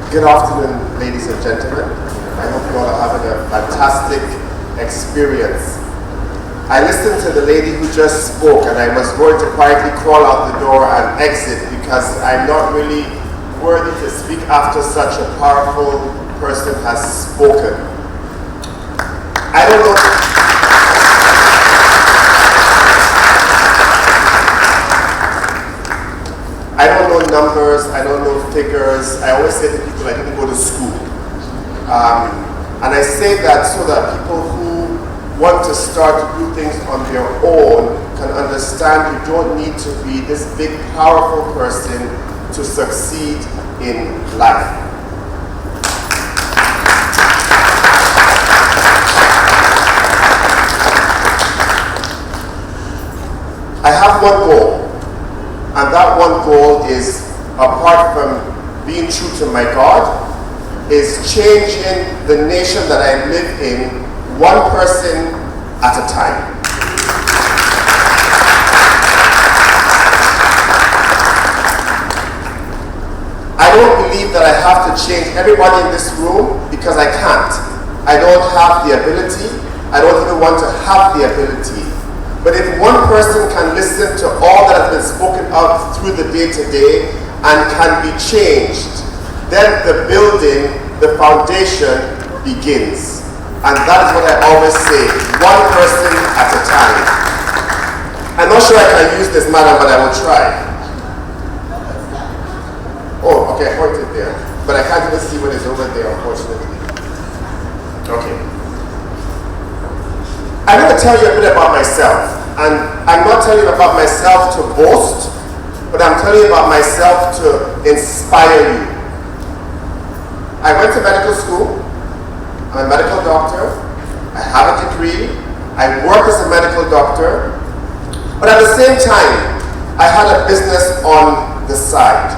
Good afternoon, ladies and gentlemen. I hope you all are having a fantastic experience. I listened to the lady who just spoke, and I was going to quietly crawl out the door and exit because I'm not really worthy to speak after such a powerful person has spoken. I don't know. I don't know numbers, I don't know figures. I always say to people, I didn't go to school. And I say that so that people who want to start to do things on their own can understand you don't need to be this big, powerful person to succeed in life. I have one goal. And that one goal is, apart from being true to my God, is changing the nation that I live in one person at a time. I don't believe that I have to change everybody in this room because I can't. I don't have the ability. I don't even want to have the ability. But if one person can listen to all that has been spoken of through the day-to-day and can be changed, then the building, the foundation begins. And that is what I always say, one person at a time. I'm not sure I can use this manner, but I will try. Oh, okay, I pointed there. But I can't even see what is over there, unfortunately. Okay. I'm going to tell you a bit about myself. And I'm not telling you about myself to boast, but I'm telling you about myself to inspire you. I went to medical school. I'm a medical doctor. I have a degree. I work as a medical doctor. But at the same time, I had a business on the side.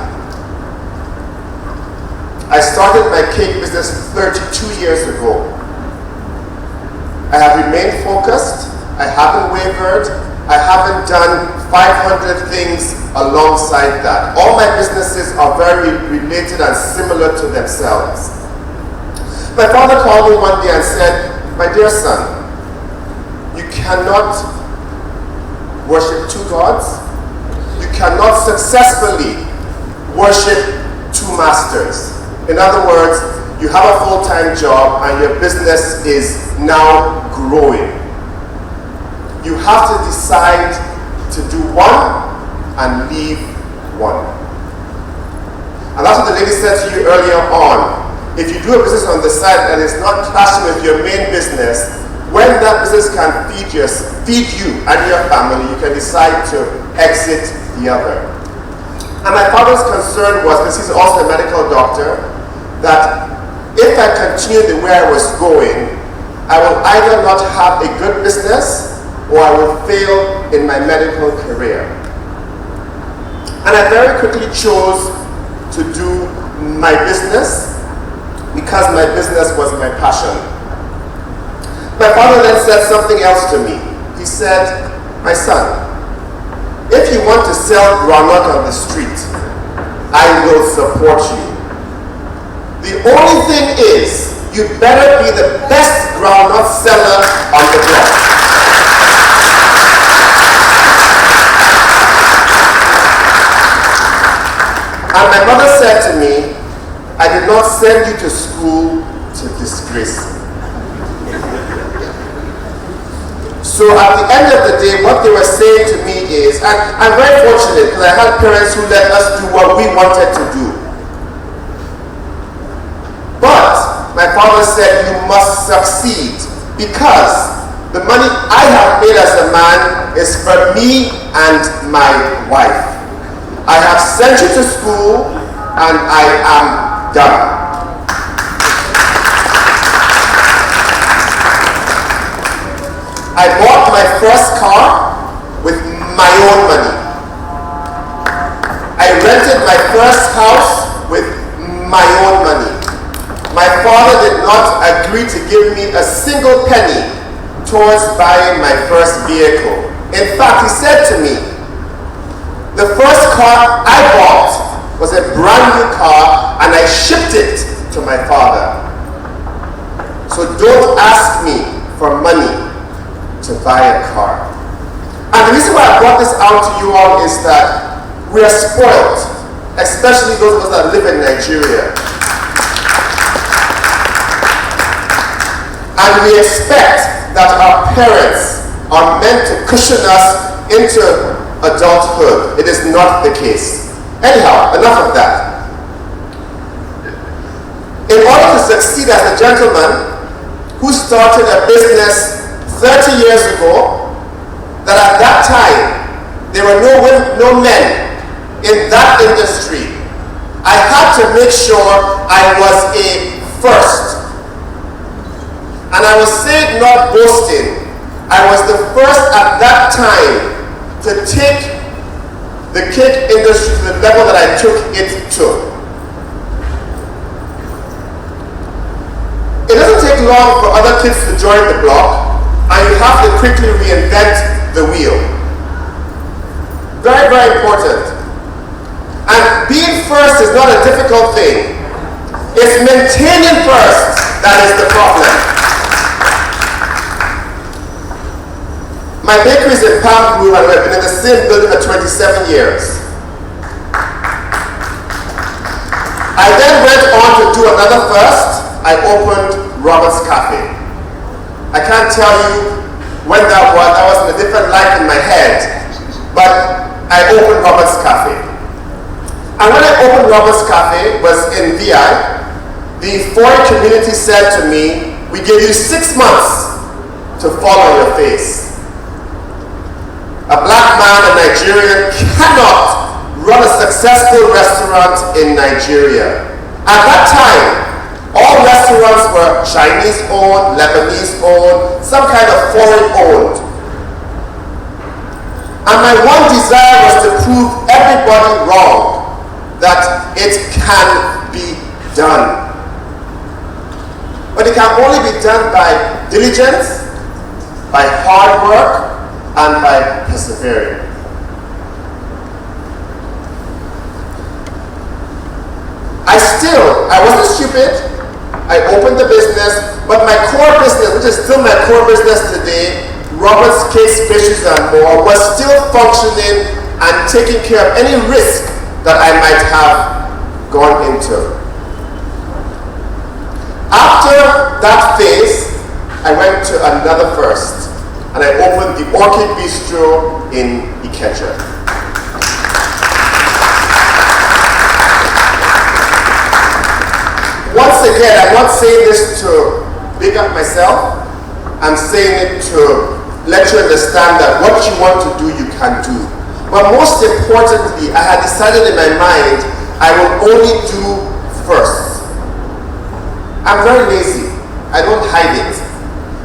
I started my cake business 32 years ago. I have remained focused. I haven't wavered. I haven't done 500 things alongside that. All my businesses are very related and similar to themselves. My father called me one day and said, "My dear son, you cannot worship two gods. You cannot successfully worship two masters." In other words, you have a full-time job and your business is now growing. You have to decide to do one and leave one. And that's what the lady said to you earlier on. If you do a business on the side that is not clashing with your main business, when that business can feed you and your family, you can decide to exit the other. And my father's concern was, because he's also a medical doctor, that if I continue the way I was going, I will either not have a good business or I will fail in my medical career. And I very quickly chose to do my business because my business was my passion. My father then said something else to me. He said, "My son, if you want to sell groundnut on the street, I will support you. The only thing is, you better be the best groundnut seller on the block." And my mother said to me, "I did not send you to school to disgrace me." So at the end of the day, what they were saying to me is, and I'm very fortunate because I had parents who let us do what we wanted to do. But my father said, "You must succeed because the money I have made as a man is for me and my wife. I have sent you to school and I am done." I bought my first car with my own money. I rented my first house with my own money. My father did not agree to give me a single penny towards buying my first vehicle. In fact, he said to me, "The first car I bought was a brand new car, and I shipped it to my father. So don't ask me for money to buy a car. And the reason why I brought this out to you all is that we are spoiled, especially those of us that live in Nigeria. And we expect that our parents are meant to cushion us into adulthood. It is not the case. Anyhow, enough of that. In order to succeed as a gentleman who started a business 30 years ago, that at that time there were no men in that industry, I had to make sure I was a first. And I was saying, not boasting, I was the first at that time to take the cake industry to the level that I took it to. It doesn't take long for other kids to join the block, and you have to quickly reinvent the wheel. Very, very important. And being first is not a difficult thing. It's maintaining first that is the problem. My bakery is in Palm Grove, and we've been in the same building for 27 years. I then went on to do another first. I opened Robert's Cafe. I can't tell you when that was. I was in a different life in my head. But I opened Robert's Cafe. And when I opened Robert's Cafe, was in VI, the foreign community said to me, "We give you 6 months to fall on your face." A black man, a Nigerian, cannot run a successful restaurant in Nigeria. At that time, all restaurants were Chinese owned, Lebanese owned, some kind of foreign owned. And my one desire was to prove everybody wrong, that it can be done. But it can only be done by diligence, by hard work, and by persevering. I wasn't stupid. I opened the business, but my core business, which is still my core business today, Robert's Cakes, Pastries and More, was still functioning and taking care of any risk that I might have gone into. After that phase, I went to another first, and I opened the Orchid Bistro in Ikeja. Once again, I'm not saying this to big up myself. I'm saying it to let you understand that what you want to do, you can do. But most importantly, I had decided in my mind, I will only do first. I'm very lazy. I don't hide it.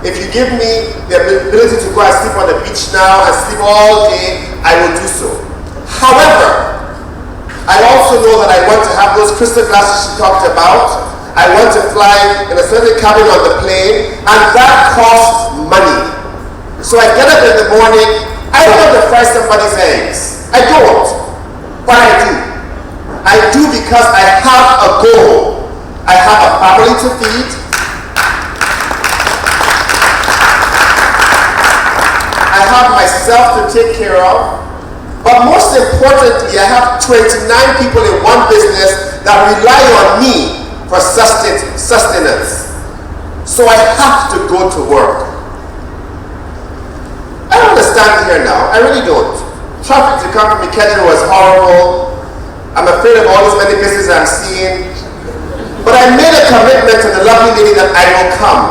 If you give me the ability to go and sleep on the beach now and sleep all day, I will do so. However, I also know that I want to have those crystal glasses she talked about. I want to fly in a certain cabin on the plane, and that costs money. So I get up in the morning, I don't want to fry somebody's eggs. I don't. But I do. I do because I have a goal. I have a family to feed. I have myself to take care of. But most importantly, I have 29 people in one business that rely on me for sustenance. So I have to go to work. I don't understand here now. I really don't. Traffic to come from Ikeja was horrible. I'm afraid of all these many businesses I'm seeing. But I made a commitment to the lovely lady that I will come.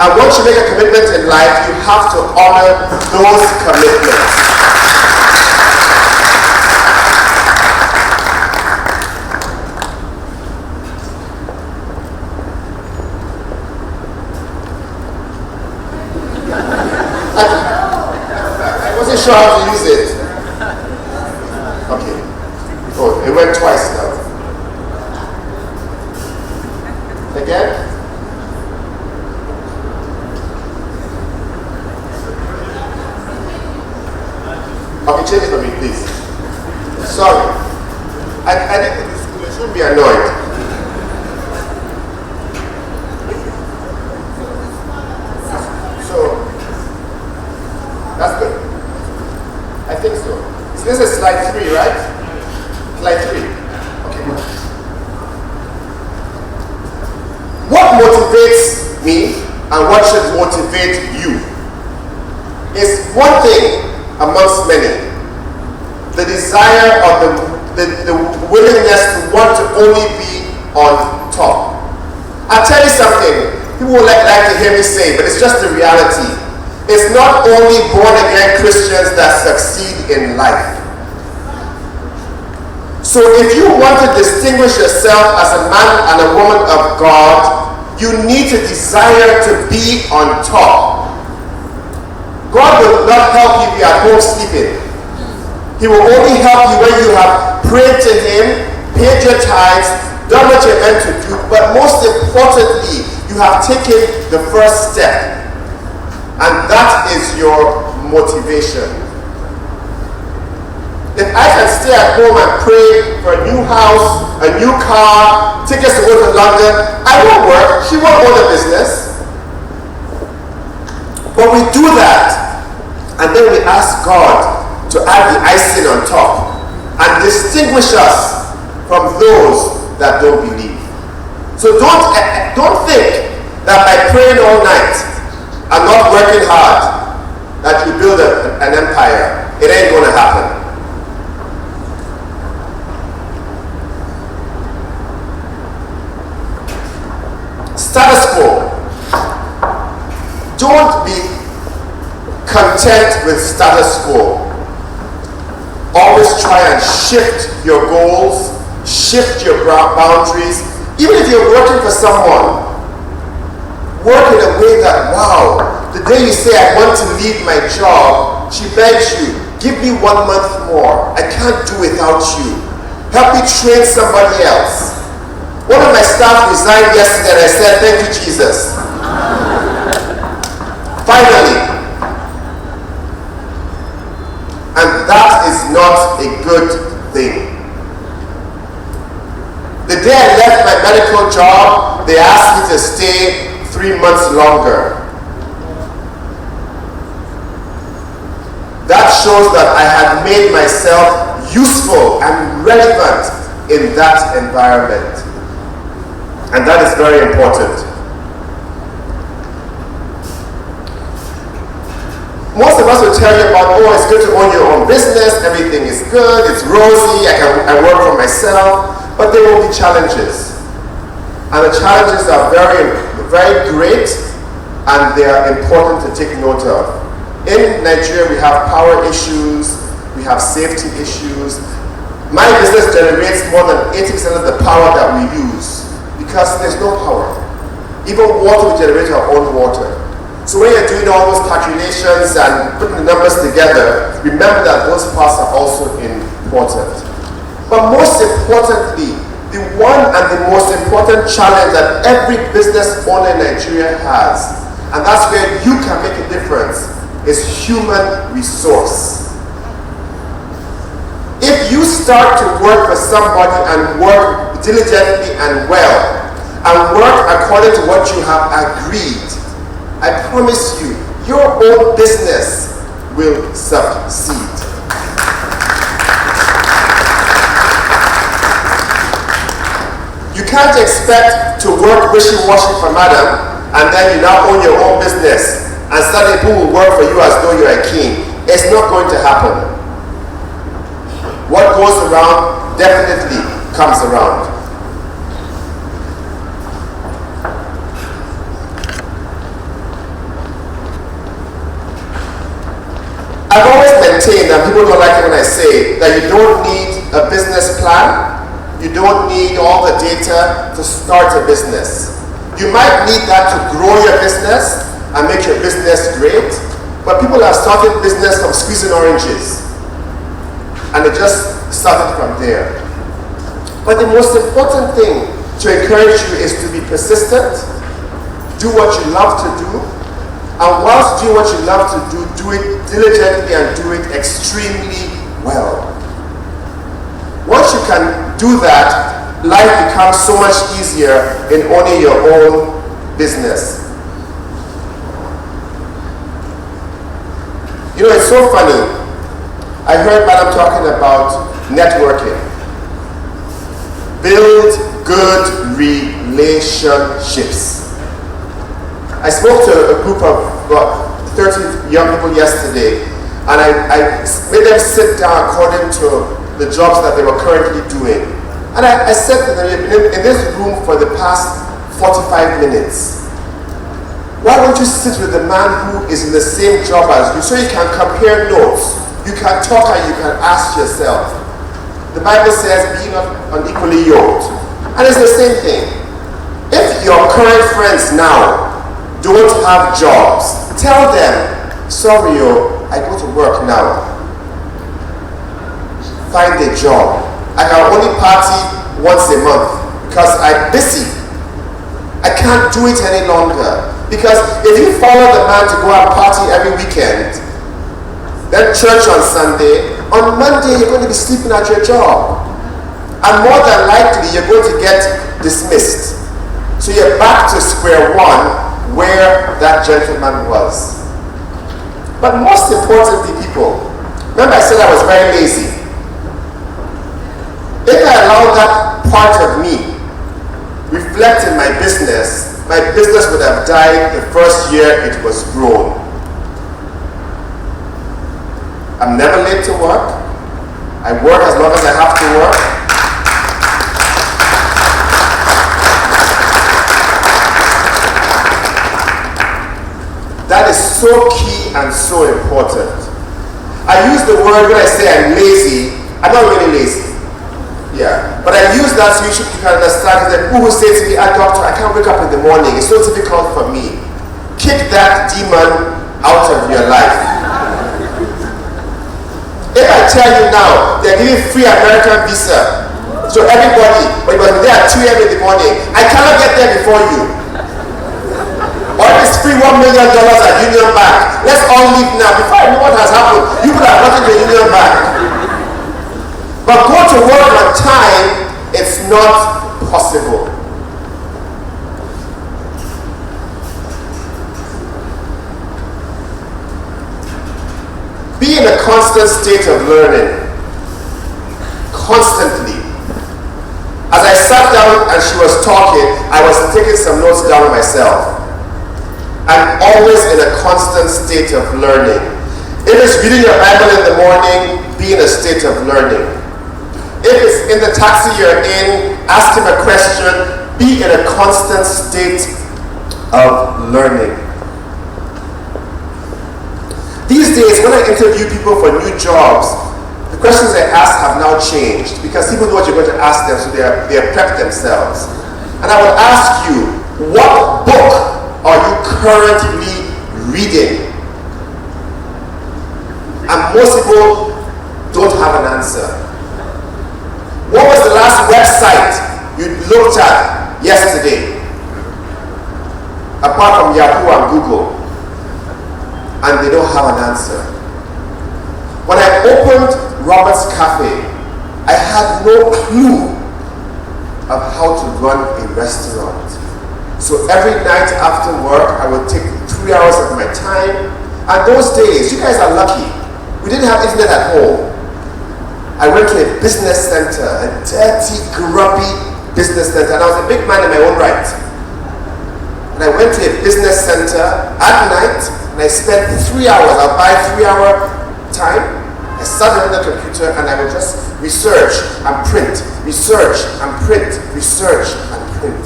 And once you make a commitment in life, you have to honor those commitments. I wasn't sure how to use it. Okay. Oh, it went twice now. Again? Okay, change it for me, please. Sorry. I didn't go to school, you shouldn't be annoyed. So, that's good. I think so. So this is slide 3, right? Slide 3. Okay. What motivates me and what should motivate you is one thing amongst many. The desire or the willingness to want to only be on top. I'll tell you something, people would like to hear me say, but it's just the reality. It's not only born-again Christians that succeed in life. So if you want to distinguish yourself as a man and a woman of God, you need to desire to be on top. God will not help you be at home sleeping. He will only help you when you have prayed to Him, paid your tithes, done what you're meant to do, but most importantly, you have taken the first step. And that is your motivation. If I can stay at home and pray for a new house, a new car, tickets to go to London, I won't work, she won't own a business. But we do that, and then we ask God to add the icing on top and distinguish us from those that don't believe. So don't think that by praying all night and not working hard that you build an empire. It ain't going to happen. Status quo. Don't be content with status quo. Always try and shift your goals, shift your boundaries. Even if you're working for someone, work in a way that, wow, the day you say, I want to leave my job, she begs you, give me 1 month more. I can't do without you. Help me train somebody else. One of my staff resigned yesterday and I said, thank you, Jesus. Finally. And that is not a good thing. The day I left my medical job, they asked me to stay 3 months longer. That shows that I had made myself useful and relevant in that environment. And that is very important. Most of us will tell you about, oh, it's good to own your own business, everything is good, it's rosy, I work for myself, but there will be challenges. And the challenges are very, very great, and they are important to take note of. In Nigeria, we have power issues, we have safety issues. My business generates more than 80% of the power that we use because there's no power. Even water, we generate our own water. So when you're doing all those calculations and putting the numbers together, remember that those parts are also important. But most importantly, the one and the most important challenge that every business owner in Nigeria has, and that's where you can make a difference, is human resource. If you start to work for somebody and work diligently and well, and work according to what you have agreed, I promise you, your own business will succeed. You can't expect to work wishy-washy for madam, and then you now own your own business, and suddenly people will work for you as though you're a king. It's not going to happen. What goes around definitely comes around. I've always maintained, and people don't like it when I say, that you don't need a business plan. You don't need all the data to start a business. You might need that to grow your business and make your business great, but people have started business from squeezing oranges, and they just started from there. But the most important thing to encourage you is to be persistent, do what you love to do, and whilst doing what you love to do, do it diligently and do it extremely well. Once you can do that, life becomes so much easier in owning your own business. You know, it's so funny. I heard Madam talking about networking. Build good relationships. I spoke to a group of about 30 young people yesterday, and I made them sit down according to the jobs that they were currently doing. And I said to them, in this room for the past 45 minutes, why don't you sit with the man who is in the same job as you so you can compare notes, you can talk and you can ask yourself. The Bible says, be not unequally yoked. And it's the same thing. If your current friends now don't have jobs, tell them, sorry, I go to work now. Find a job. I can only party once a month because I'm busy. I can't do it any longer. Because if you follow the man to go and party every weekend, then church on Sunday, on Monday you're going to be sleeping at your job. And more than likely you're going to get dismissed. So you're back to square one where that gentleman was. But most importantly, people, remember I said I was very lazy. If I allowed that part of me reflect in my business would have died the first year it was grown. I'm never late to work. I work as long as I have to work. That is so key and so important. I use the word when I say I'm lazy. I'm not really lazy. Yeah, but I use that so you can understand that people who say to me, doctor, I can't wake up in the morning. It's so difficult for me. Kick that demon out of your life. If I tell you now, they're giving free American visa to everybody, but you must be there at 2 a.m. in the morning, I cannot get there before you. Or if it's free $1 million at Union Bank, let's all leave now. Before I know what has happened, you could have gotten to Union Bank. But go to work on time, it's not possible. Be in a constant state of learning. Constantly. As I sat down and she was talking, I was taking some notes down myself. I'm always in a constant state of learning. If it's reading your Bible in the morning, be in a state of learning. If it's in the taxi you're in, ask him a question, be in a constant state of learning. These days, when I interview people for new jobs, the questions I ask have now changed because people know what you're going to ask them, so they have prepped themselves. And I will ask you, what book are you currently reading? And most people don't have an answer. What was the last website you looked at yesterday? Apart from Yahoo and Google. And they don't have an answer. When I opened Robert's Cafe, I had no clue of how to run a restaurant. So every night after work, I would take 3 hours of my time. And those days, you guys are lucky. We didn't have internet at home. I went to a business center, a dirty, grubby business center, and I was a big man in my own right. And I went to a business center at night, and I spent 3 hours. I'll buy 3 hour time. I sat behind the computer, and I would just research and print, research and print, research and print.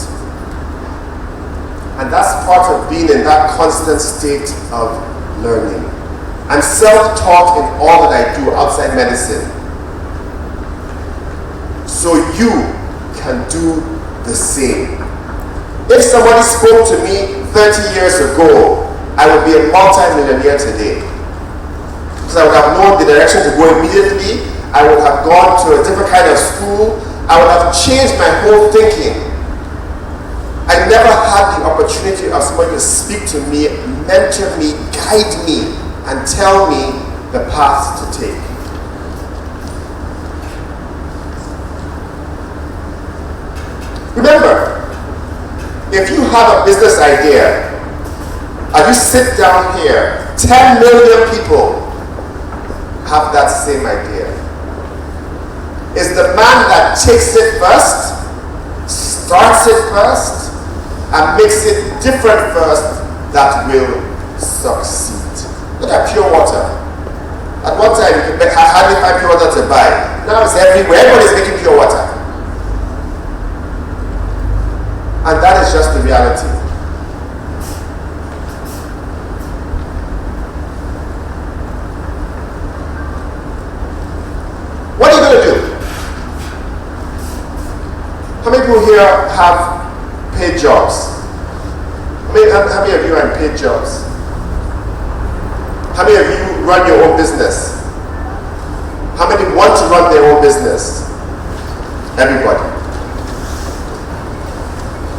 And that's part of being in that constant state of learning. I'm self-taught in all that I do outside medicine. So you can do the same. If somebody spoke to me 30 years ago, I would be a multi-millionaire today. Because I would have known the direction to go immediately. I would have gone to a different kind of school. I would have changed my whole thinking. I never had the opportunity of somebody to speak to me, mentor me, guide me, and tell me the path to take. Remember, if you have a business idea and you sit down here, 10 million people have that same idea. It's the man that takes it first, starts it first, and makes it different first that will succeed. Look at pure water. At one time, you could hardly find pure water to buy. Now it's everywhere. Everybody's making pure water. And that is just the reality. What are you going to do? How many people here have paid jobs? How many of you are in paid jobs? How many of you run your own business? How many want to run their own business? Everybody.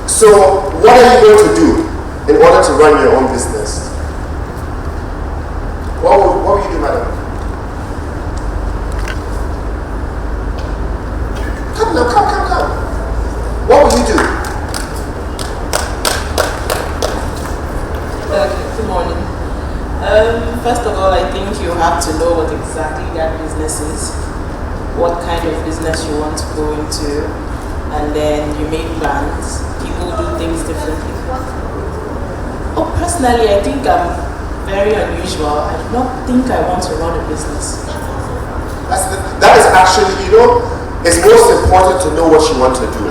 So, what are you going to do in order to run your own business? What will you do, madam? Come now, come. What will you do? Good morning. First of all, I think you have to know what exactly that business is, what kind of business you want to go into, and then you make plans. People do things differently. Oh, personally, I think I'm very unusual. I do not think I want to run a business. That is actually, it's most important to know what you want to do.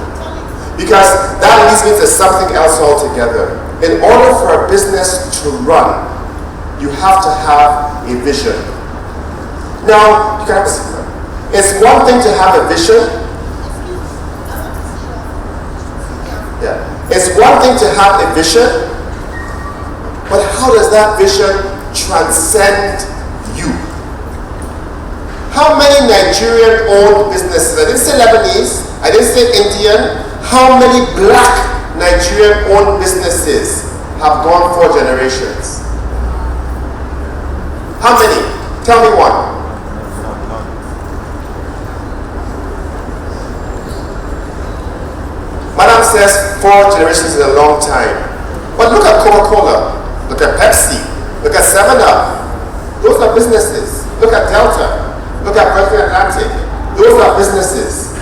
Because that leads me to something else altogether. In order for a business to run, you have to have a vision. Now, you can have a seat. It's one thing to have a vision. Yeah. It's one thing to have a vision, but how does that vision transcend you? How many Nigerian-owned businesses, I didn't say Lebanese, I didn't say Indian, how many black Nigerian-owned businesses have gone 4 generations? How many? Tell me one. Madam says 4 generations is a long time. But look at Coca-Cola, look at Pepsi, look at 7-Up. Those are businesses. Look at Delta, look at Virgin Atlantic. Those are businesses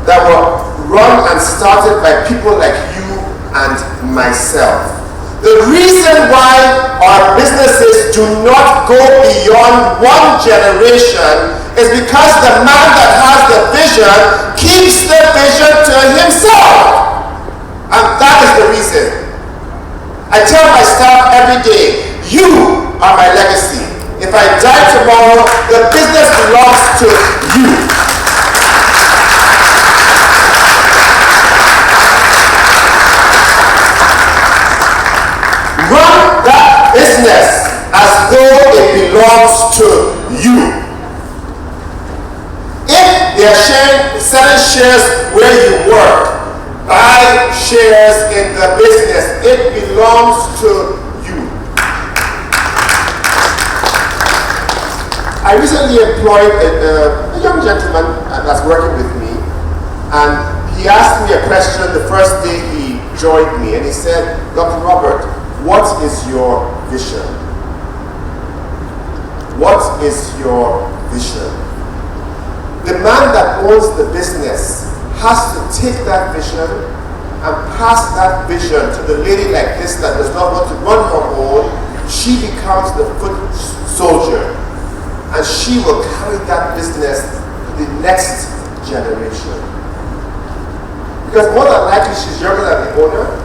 that were run and started by people like you and myself. The reason why our businesses do not go beyond 1 generation is because the man that has the vision keeps the vision to himself. And that is the reason. I tell my staff every day, you are my legacy. If I die tomorrow, the business belongs to you. Run that business as though it belongs to you. If they are selling shares where you work, buy shares in the business. It belongs to you. I recently employed a young gentleman that's working with me, and he asked me a question the first day he joined me, and he said, Dr. Robert, what is your vision? What is your vision? The man that owns the business has to take that vision and pass that vision to the lady like this that does not want to run her own. She becomes the foot soldier, and she will carry that business to the next generation. Because more than likely she's younger than the owner.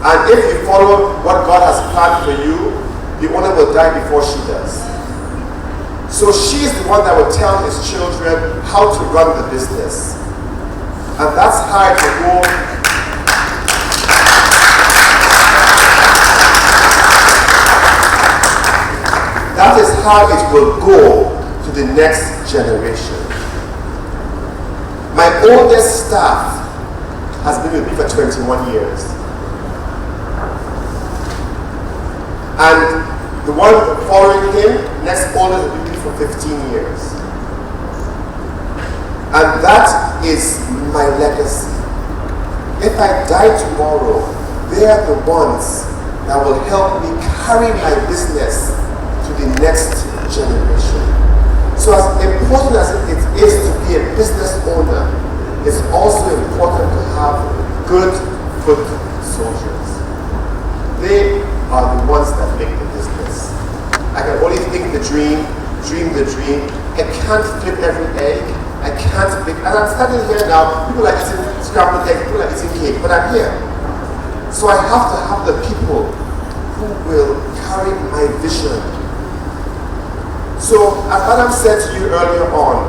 And if you follow what God has planned for you, the owner will die before she does. So she is the one that will tell his children how to run the business. And that's how it will go. That is how it will go to the next generation. My oldest staff has been with me for 21 years. And the one following him, next oldest, will be with me for 15 years. And that is my legacy. if I die tomorrow, they are the ones that will help me carry my business to the next generation. So as important as it is to be a business owner, it's also important to have good foot soldiers. They are the ones that make the business. I can only think the dream the dream. I can't flip every egg. I can't make, and I'm standing here now, people are eating scrambled eggs, people are eating cake, but I'm here. So I have to have the people who will carry my vision. So, as Adam said to you earlier on,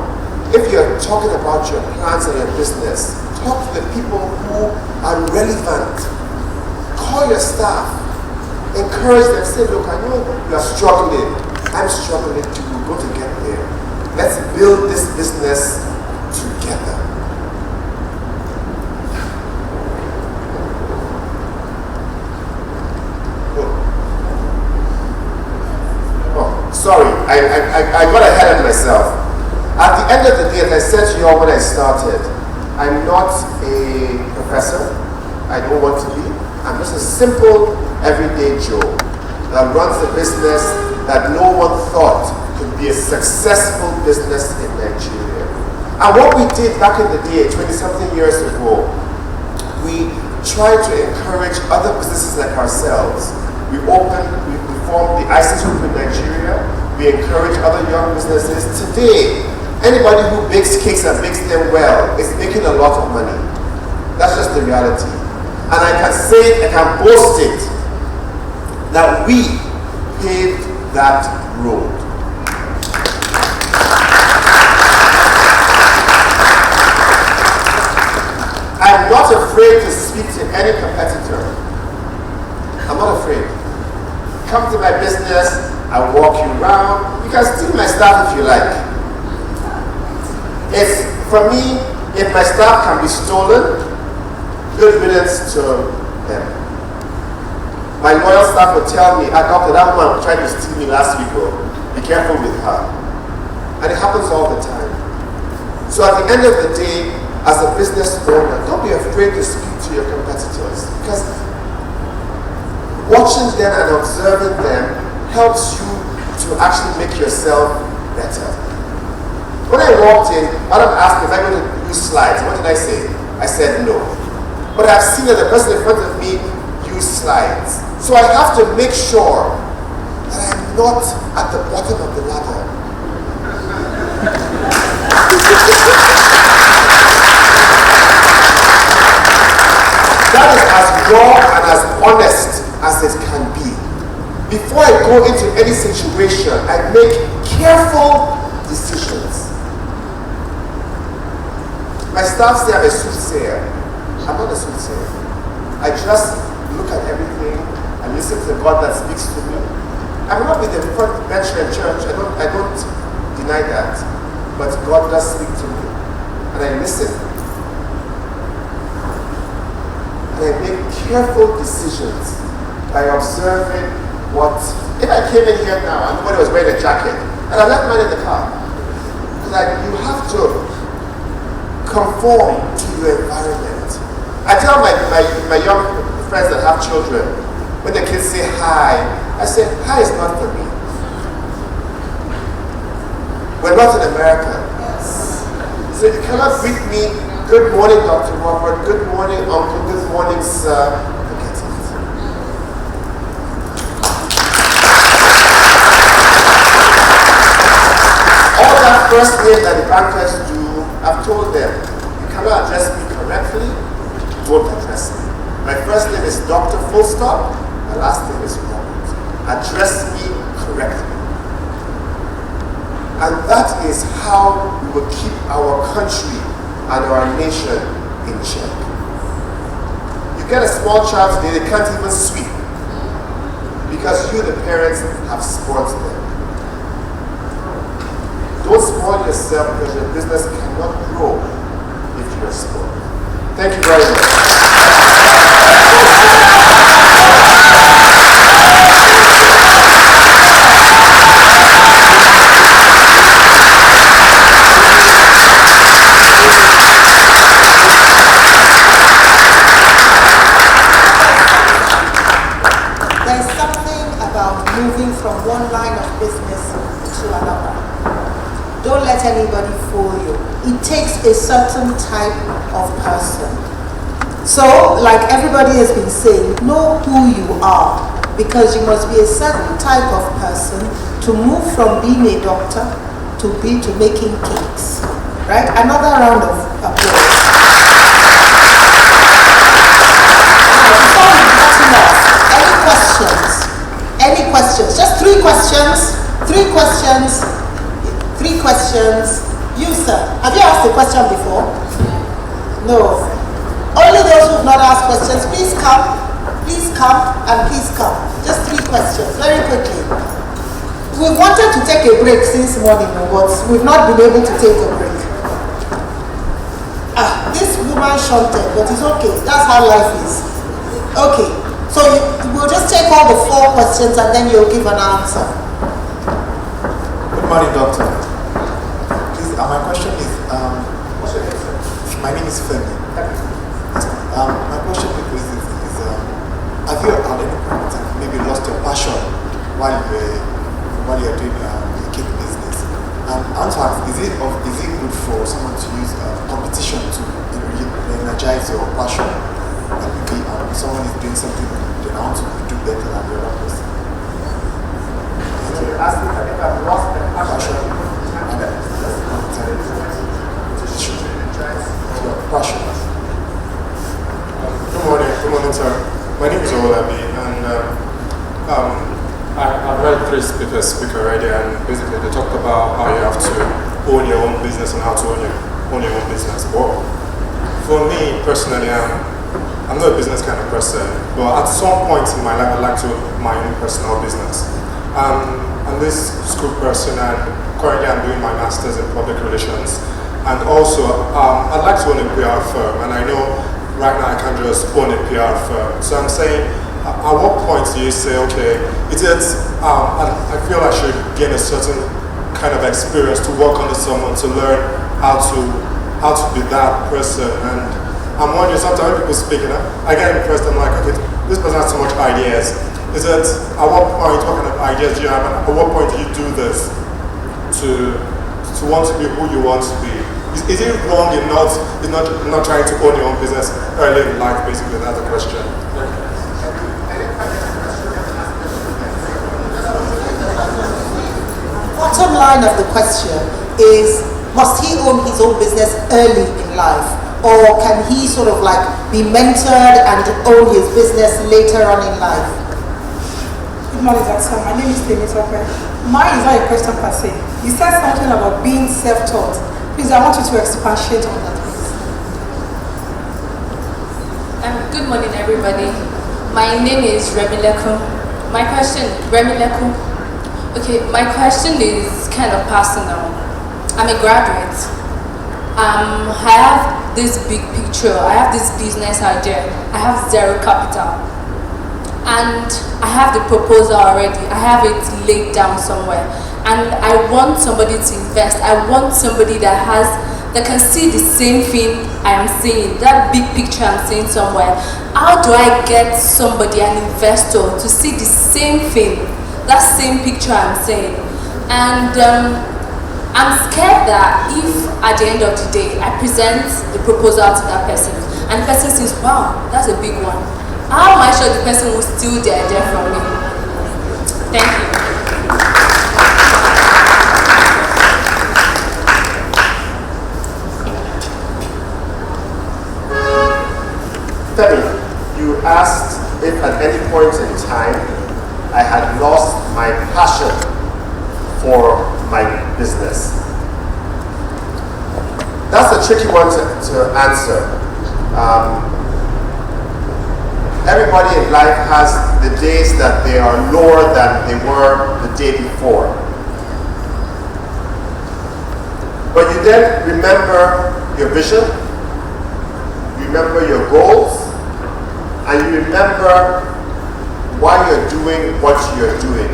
if you're talking about your plans and your business, talk to the people who are relevant. Call your staff. Encourage them. Say, look, I know you are struggling. I'm struggling too. We're going to get there. Let's build this business together. Sorry, I got ahead of myself. At the end of the day, as I said to you all when I started, I'm not a professor. I don't want to be. I'm just a simple, everyday Joe that runs a business that no one thought could be a successful business in Nigeria. And what we did back in the day, 20-something years ago, we tried to encourage other businesses like ourselves. We formed the ISIS group in Nigeria. We encourage other young businesses. Today, anybody who bakes cakes and bakes them well is making a lot of money. That's just the reality. And I can say it, I can boast it, that we paved that road. I'm not afraid to speak to any competitor. I'm not afraid. Come to my business, I walk you around. You can steal my staff if you like. For me, if my staff can be stolen, good riddance to them. My loyal staff will tell me, doctor, that woman tried to steal me last week, be careful with her. And it happens all the time. So at the end of the day, as a business owner, don't be afraid to speak to your competitors, because watching them and observing them helps you to actually make yourself better. When I walked in, Adam asked me if I'm going to use slides. What did I say? I said no. But I've seen that the person in front of me use slides. So I have to make sure that I'm not at the bottom of the ladder. That is as raw and as honest as it can be. Before I go into any situation, I make careful decisions. My staff say I'm a soothsayer. I'm not a soothsayer. I just look at everything and listen to God that speaks to me. I will not be the front bencher in church. I don't deny that. But God does speak to me. And I listen. And I make careful decisions by observing what. If I came in here now and nobody was wearing a jacket, and I left mine in the car, you have to conform to your environment. I tell my young friends that have children, when the kids say hi, I say, hi is not for me. We're not in America. Yes. So you cannot greet me, good morning, Dr. Robert, good morning, Uncle, good morning, sir. Forget it. All that first name that the bankers do, I've told them, you cannot address me correctly, don't address me. My first name is Dr. Full Stop, my last name is Robert. Address me correctly. And that is how we will keep our country and our nation in check. You get a small child today, they can't even sweep because you, the parents, have spoiled them. Don't spoil yourself because your business cannot grow if you are spoiled. Thank you very much. moving from one line of business to another. Don't let anybody fool you. It takes a certain type of person. So, like everybody has been saying, know who you are, because you must be a certain type of person to move from being a doctor to making cakes. Right? Another round of applause. Before we cutting off, any questions? Any questions? Just 3 questions. 3 questions. 3 questions. You, sir. Have you asked a question before? No. Only those who have not asked questions, please come. Please come and please come. Just 3 questions, very quickly. We wanted to take a break since morning, but we've not been able to take a break. This woman shunted, but it's okay. That's how life is. Okay. So we'll just take all the 4 questions and then you'll give an answer. Good morning, doctor. Please, my question is, What's your name, sir? my name is Femi. My question is have you at any point in time maybe lost your passion while you're doing the cake business? And I want to ask, is it good for someone to use competition to energize your passion? And maybe someone is doing something they want to do better than the other person. So you're asking if I've lost my passion And your passion. Good morning, sir. My name is Olabi, and I've heard 3 speakers speak already, and basically they talked about how you have to own your own business and how to own your own business. But for me personally, I'm not a business kind of person, but at some point in my life, I'd like to own my own personal business. I'm this school person, and currently I'm doing my master's in public relations, and also I'd like to own a PR firm, and I know right now I can't just own a PR firm. So I'm saying, at what point do you say, okay, I feel I should gain a certain kind of experience to work under someone, to learn how to be that person. And I'm wondering, sometimes when people speak, I get impressed, I'm like, okay, this person has so much ideas. Is it, at what point, what kind of ideas do you have, and at what point do you do this to want to be who you want to be? Is it wrong in not trying to own your own business early in life, basically? That's the question. Bottom line of the question is, must he own his own business early in life? Or can he sort of like be mentored and own his business later on in life? Good morning, Doctor. My name is Temitope. Mine is not a question per se. You said something about being self-taught. Please, I want you to expatiate on that, please. Good morning, everybody. My name is Remileko. My question is kind of personal. I'm a graduate. I have this big picture. I have this business idea. I have 0 capital. And I have the proposal already. I have it laid down somewhere. And I want somebody to invest. I want somebody that can see the same thing I am seeing, that big picture I'm seeing somewhere. How do I get somebody, an investor, to see the same thing, that same picture I'm seeing? And I'm scared that if at the end of the day I present the proposal to that person and the person says, wow, that's a big one, how am I sure the person will steal the idea from me? Thank you. Femi, you asked if at any point in time I had lost my passion for my business. That's a tricky one to answer. Everybody in life has the days that they are lower than they were the day before. But you then remember your vision, you remember your goals, and you remember why you're doing what you're doing.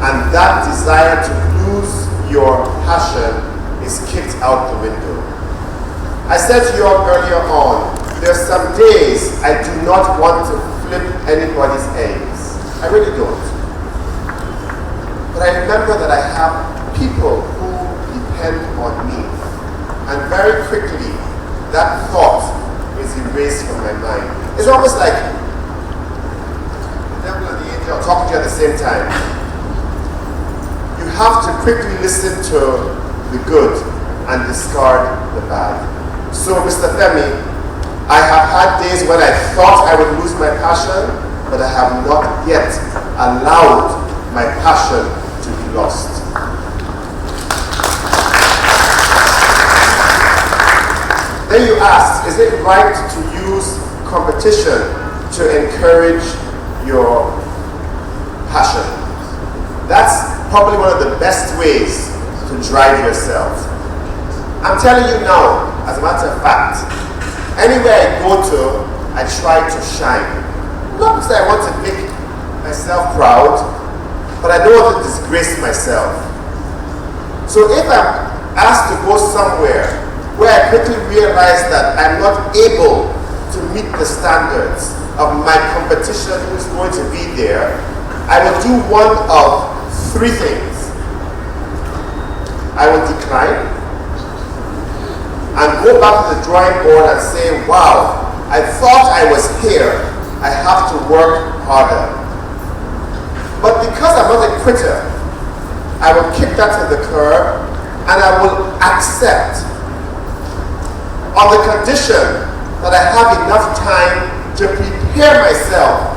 And that desire to lose your passion is kicked out the window. I said to you all earlier on, there's some days I do not want to flip anybody's eggs. I really don't. But I remember that I have people who depend on me. And very quickly, that thought is erased from my mind. It's almost like the devil and the angel are talking to you at the same time. You have to quickly listen to the good and discard the bad. So, Mr. Femi, I have had days when I thought I would lose my passion, but I have not yet allowed my passion to be lost. Then you ask, is it right to use competition to encourage your passion? That's probably one of the best ways to drive yourself. I'm telling you now, as a matter of fact, anywhere I go to, I try to shine. Not because I want to make myself proud, but I don't want to disgrace myself. So if I'm asked to go somewhere where I quickly realize that I'm not able to meet the standards of my competition who's going to be there, I will do one of three things. I will decline and go back to the drawing board and say, wow, I thought I was here. I have to work harder. But because I'm not a quitter, I will kick that to the curb and I will accept on the condition that I have enough time to prepare myself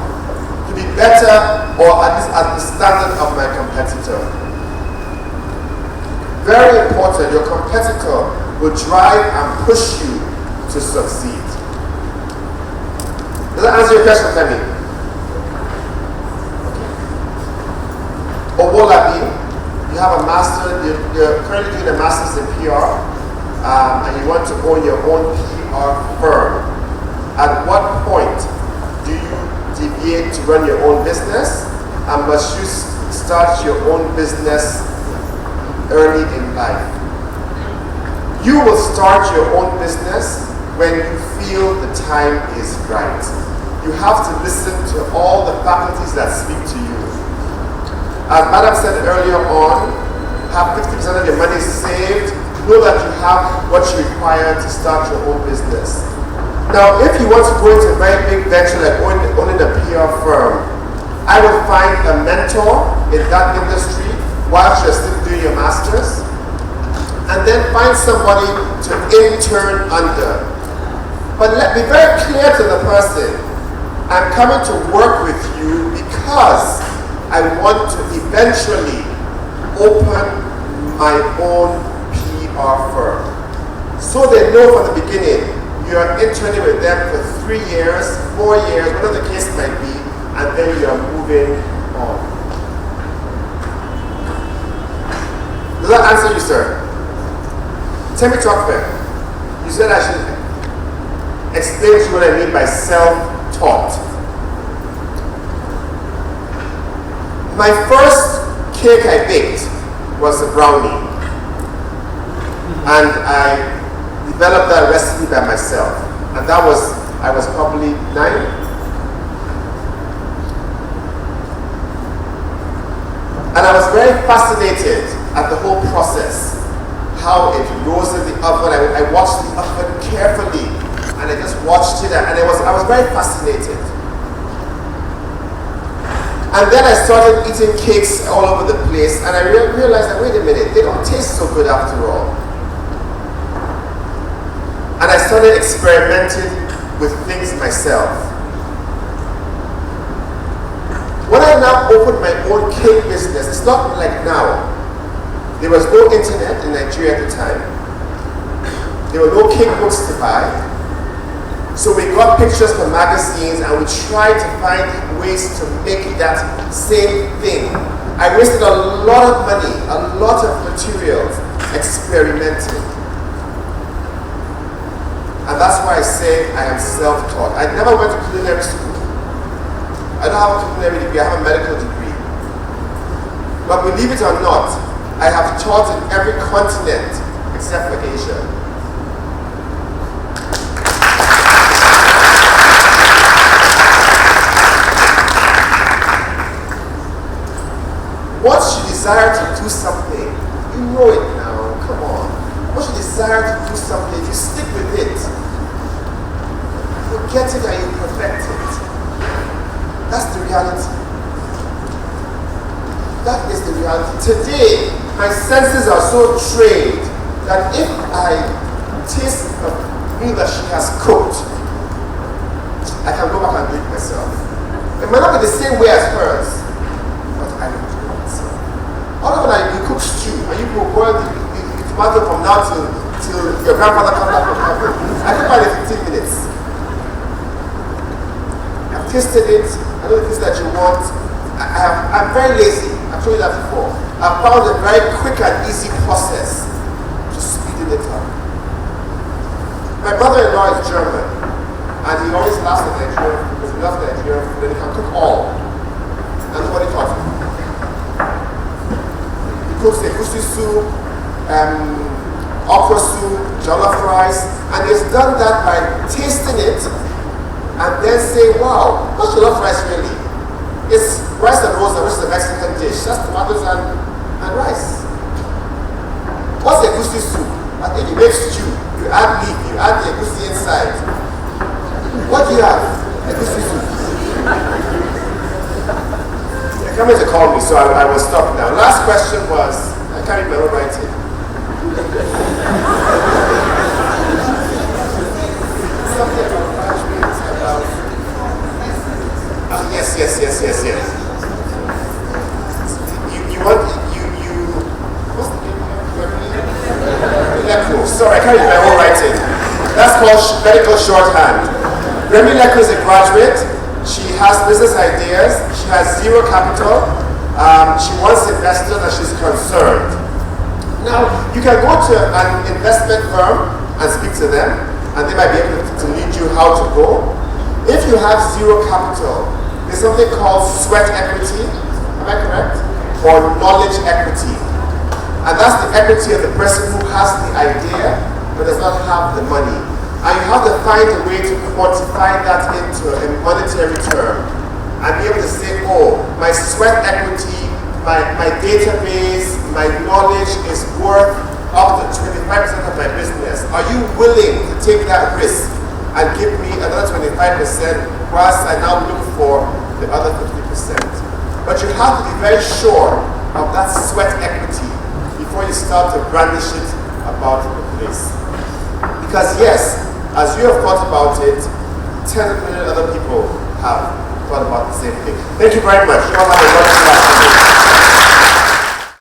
to be better or at least at the standard of my competitor. Very important, your competitor will drive and push you to succeed. Does that answer your question, Femi? Owolabi, you have a master, you're currently doing a master's in PR, and you want to own your own PR firm. At what point do you deviate to run your own business, and must you start your own business early in life? You will start your own business when you feel the time is right. You have to listen to all the faculties that speak to you. As Madam said earlier on, have 50% of your money saved. Know that you have what you require to start your own business. Now, if you want to go into a very big venture like owning a PR firm, I would find a mentor in that industry whilst you're still doing your master's, and then find somebody to intern under. But let me be very clear to the person, I'm coming to work with you because I want to eventually open my own PR firm. So they know from the beginning, you're interning with them for 3 years, 4 years, whatever the case might be, and then you're moving on. Does that answer you, sir? Tell me, Chokwe, you said I should explain to you what I mean by self-taught. My first cake I baked was a brownie. And I developed that recipe by myself. And that was, I was probably 9. And I was very fascinated at the whole process. How it rose in the oven. I watched the oven carefully. And I just watched it. And I was very fascinated. And then I started eating cakes all over the place. And I realized that, wait a minute, they don't taste so good after all. And I started experimenting with things myself. When I now opened my own cake business, it's not like now. There was no internet in Nigeria at the time. There were no cake books to buy. So we got pictures from magazines and we tried to find ways to make that same thing. I wasted a lot of money, a lot of materials experimenting. And that's why I say I am self-taught. I never went to culinary school. I don't have a culinary degree, I have a medical degree. But believe it or not, I have taught in every continent except for Asia. Once you desire to do something, you know it now, come on. Once you desire to do something, if you stick with it, you get it and you perfect it. That's the reality. That is the reality. Today, my senses are so trained that if I taste a meal that she has cooked, I can go back and do it myself. It might not be the same way as hers, but I will do it myself. All of that, you cook stew, and you will boil the tomato from now till your grandfather comes back from heaven. I cook by in 15 minutes. I've tasted it. I know the things that you want. I'm very lazy. I've told you that before. I've found a very quick and easy process to speeding it up. My brother-in-law is German, and he always laughs at Nigerian food because he loves Nigerian food and he can cook all. And nobody taught him. He cooks egusi soup, okra soup, jollof rice, and he's done that by tasting it and then say, wow, what's jollof rice really? It's rice and rosa, which is a Mexican dish. That's tomatoes and rice. What's egusi soup? I think you make stew. You add leaf, you add the egusi inside. What do you have? Egusi soup. They're coming to call me, so I will stop now. Last question was, I can't read my own writing. Something about management, about... Yes. You want, what's the name? Sorry, I can't read my own writing. That's called medical shorthand. Remy Leco is a graduate. She has business ideas. She has zero capital. She wants investors and she's concerned. Now, you can go to an investment firm and speak to them, and they might be able to lead you how to go. If you have zero capital, there's something called sweat equity, am I correct? Or knowledge equity. And that's the equity of the person who has the idea but does not have the money. And you have to find a way to quantify that into a monetary term and be able to say, oh, my sweat equity, my database, my knowledge is worth up to 25% of my business. Are you willing to take that risk and give me another 25% whilst I now look for the other 50%? But you have to be very sure of that sweat equity before you start to brandish it about the place. Because yes, as you have thought about it, 10 million other people have thought about the same thing. Thank you very much. You all have a wonderful afternoon.